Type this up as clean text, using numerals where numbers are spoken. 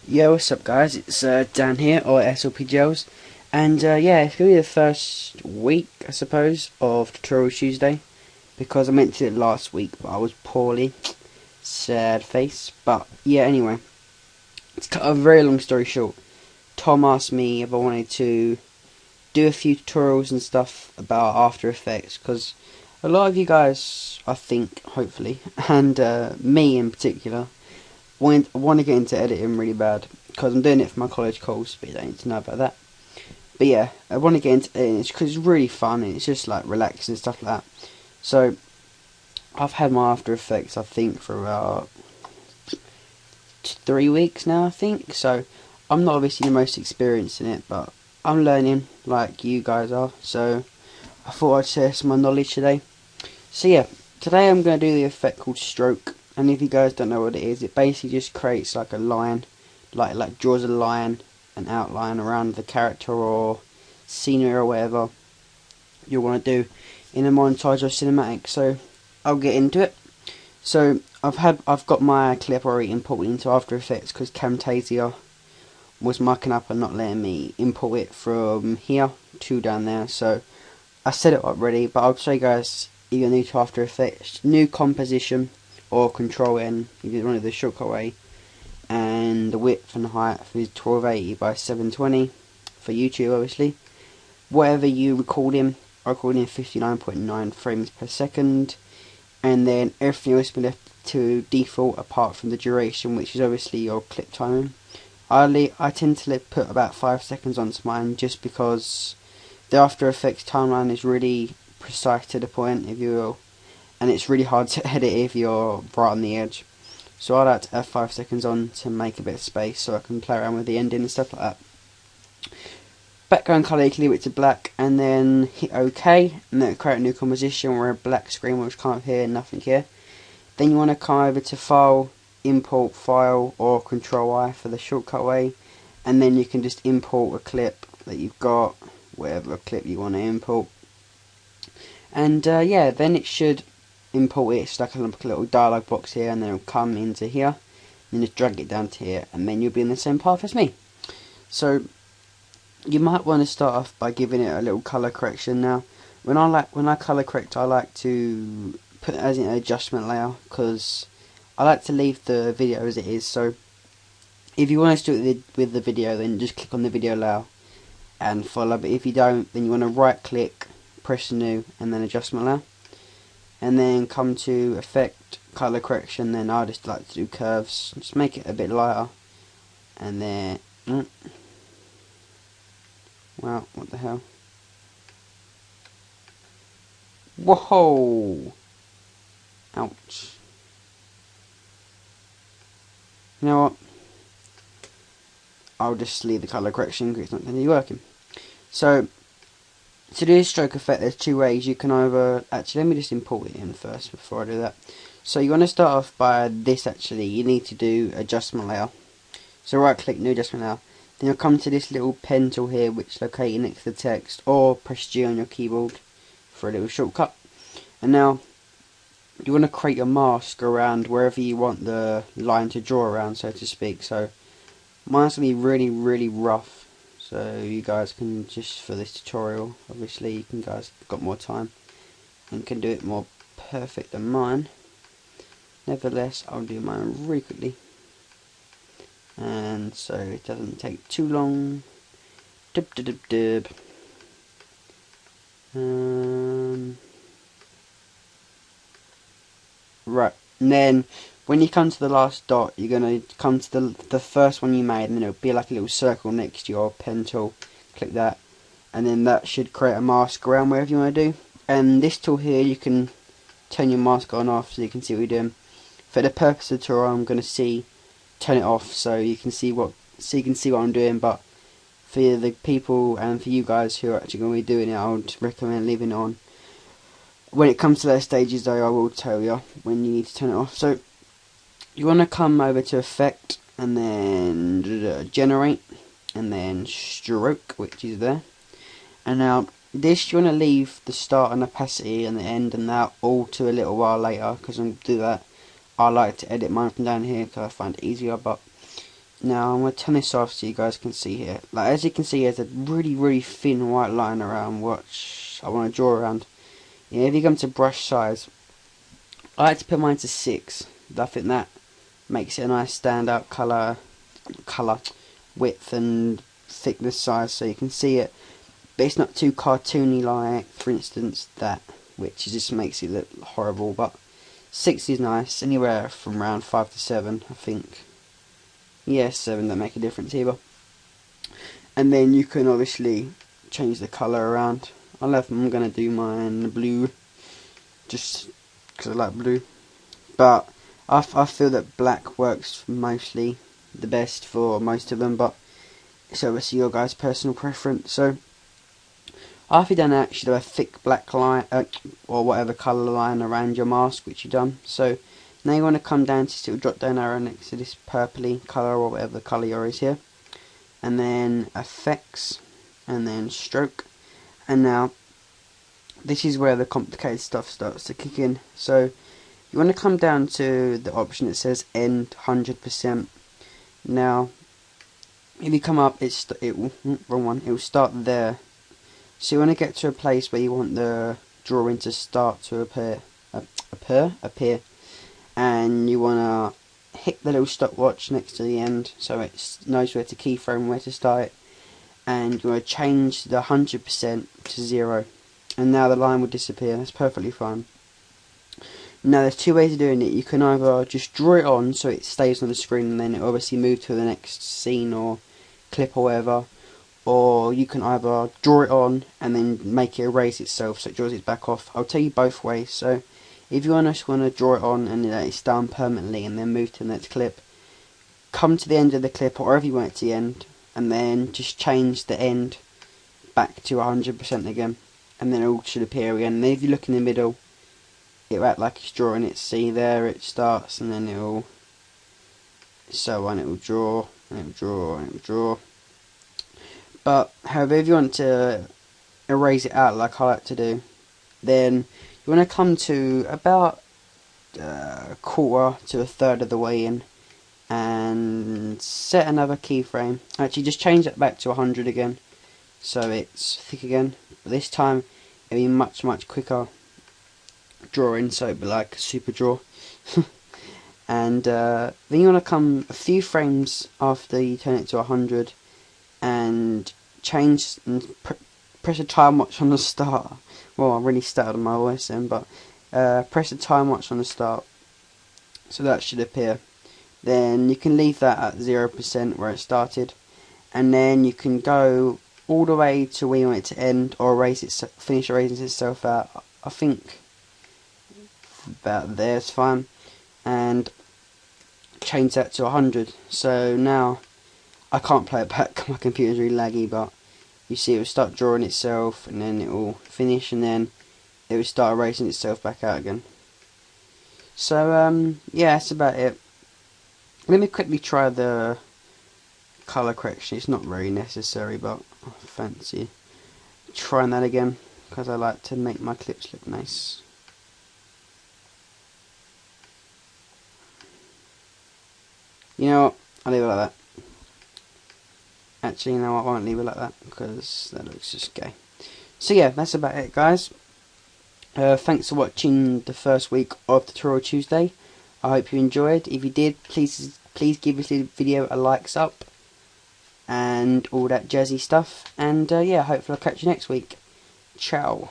Yo, what's up guys, it's Dan here, or SLPJellz, and yeah, it's going to be the first week, I suppose, of Tutorial Tuesday, because I meant to do it last week, but I was poorly, sad face, but yeah, anyway, to cut a very long story short, Tom asked me if I wanted to do a few tutorials and stuff about After Effects, because a lot of you guys, I think, hopefully, and me in particular, want to get into editing really bad, because I'm doing it for my college course, but you don't need to know about that. But yeah, I want to get into editing because it's really fun and it's just like relaxing and stuff like that. So I've had my After Effects, I think, for about 3 weeks now, I think. So I'm not obviously the most experienced in it, but I'm learning like you guys are. So I thought I'd share some of my knowledge today. So yeah, today I'm going to do the effect called stroke. And if you guys don't know what it is, it basically just creates like a line, like draws a line, an outline around the character or scenery or whatever you want to do in a montage or cinematic. So I'll get into it. So I've got my clip already imported into After Effects because Camtasia was mucking up and not letting me import it from here to down there. So I set it up ready, but I'll show you guys either new to After Effects, new composition, or Control N if you want it the shortcut way, and the width and height is 1280 by 720 for YouTube obviously. Whatever you record in, I record in 59.9 frames per second, and then everything else will be left to default apart from the duration, which is obviously your clip timing. I tend to put about 5 seconds onto mine just because the After Effects timeline is really precise to the point, if you will, and it's really hard to edit if you're right on the edge. So I like to have 5 seconds on to make a bit of space so I can play around with the ending and stuff like that. Background colour, you can leave it to black and then hit OK, and then create a new composition where a black screen which can't hear, nothing here. Then you want to come over to File, Import File, or Control I for the shortcut way, and then you can just import a clip that you've got, whatever clip you want to import. And yeah, then it should import it. It's like a little dialog box here, and then it'll come into here, and just drag it down to here, and then you'll be in the same path as me. So you might want to start off by giving it a little color correction. Now, when I color correct, I like to put it as an adjustment layer because I like to leave the video as it is. So if you want to do it with the video, then just click on the video layer and follow. But if you don't, then you want to right click, press new, and then adjustment layer, and then come to effect, color correction. Then I just like to do curves, just make it a bit lighter, and then wow, what the hell, whoa, ouch. You know what, I'll just leave the color correction because it's not going to be working. So to do a stroke effect, there's two ways. You can either, actually let me just import it in first before I do that. So you want to start off by this. Actually, you need to do adjustment layer. So right click, new adjustment layer. Then you'll come to this little pen tool here, which is located next to the text, or press G on your keyboard for a little shortcut. And now you want to create a mask around wherever you want the line to draw around, so to speak. So mine's going to be really rough, so you guys can, just for this tutorial, obviously you guys got more time and can do it more perfect than mine. Nevertheless, I'll do mine really quickly, and so it doesn't take too long. Right, and then when you come to the last dot, you're going to come to the first one you made, and then it'll be like a little circle next to your pen tool. Click that, and then that should create a mask around wherever you want to do. And this tool here, you can turn your mask on and off so you can see what you're doing. For the purpose of the tutorial, I'm going to turn it off so you can see what I'm doing. But for the people and for you guys who are actually going to be doing it, I would recommend leaving it on. When it comes to those stages though, I will tell you when you need to turn it off. So you want to come over to effect, and then generate, and then stroke, which is there. And now this, you want to leave the start and opacity and the end and that all to a little while later, because I'm going to do that. I like to edit mine from down here because I find it easier, but Now I'm going to turn this off so you guys can see here. Like, as you can see, there's a really thin white line around which I want to draw around. Yeah, if you come to brush size, I like to put mine to 6. I think that makes it a nice standout colour, width and thickness size, so you can see it. But it's not too cartoony like, for instance, that, which just makes it look horrible. But 6 is nice, anywhere from around 5 to 7, I think. Yeah, 7 don't make a difference either. And then you can obviously change the colour around. I'm going to do mine blue, just because I like blue. But I feel that black works mostly the best for most of them, but it's obviously your guys' personal preference. So after you've done actually do a thick black line, or whatever colour line around your mask, which you've done. So now you want to come down to this little drop down arrow next to this purpley colour, or whatever the colour yours is here, and then effects, and then stroke. And now this is where the complicated stuff starts to kick in. So you want to come down to the option that says end 100%. Now if you come up, it will start there. So you want to get to a place where you want the drawing to start to appear, and you want to hit the little stopwatch next to the end so it knows where to keyframe, where to start it, and you want to change the 100% to 0, and now the line will disappear. That's perfectly fine. Now there's two ways of doing it. You can either just draw it on so it stays on the screen and then it obviously move to the next scene or clip or whatever, or you can either draw it on and then make it erase itself so it draws it back off. I'll tell you both ways. So if you just want to draw it on and it's done permanently and then move to the next clip, come to the end of the clip or wherever you want it to end, and then just change the end back to 100% again, and then it all should appear again. And then if you look in the middle, it'll act like it's drawing it. See there, it starts, and then it'll, so on, it will draw, and it will draw, and it will draw. But however, if you want to erase it out like I like to do, then you want to come to about a quarter to a third of the way in and set another keyframe. Actually, just change that back to 100 again so it's thick again, but this time it'll be much quicker drawing, so it'll be like a super draw. And then you want to come a few frames after you turn it to 100 and change and press a time watch on the start. Well, I really stuttered on my voice then, but press a time watch on the start, so that should appear. Then you can leave that at 0% where it started, and then you can go all the way to where you want it to end, or finish erasing itself out. I think about there is fine, and change that to 100. So now I can't play it back, my computer's really laggy, but you see it will start drawing itself and then it will finish and then it will start erasing itself back out again. So yeah, that's about it. Let me quickly try the colour correction. It's not very necessary, but I fancy trying that again because I like to make my clips look nice. You know what, I'll leave it like that. Actually, no, I won't leave it like that because that looks just gay. So yeah, that's about it, guys. Thanks for watching the first week of Tutorial Tuesday. I hope you enjoyed. If you did, please give this video a likes up and all that jazzy stuff. And yeah, hopefully I'll catch you next week. Ciao.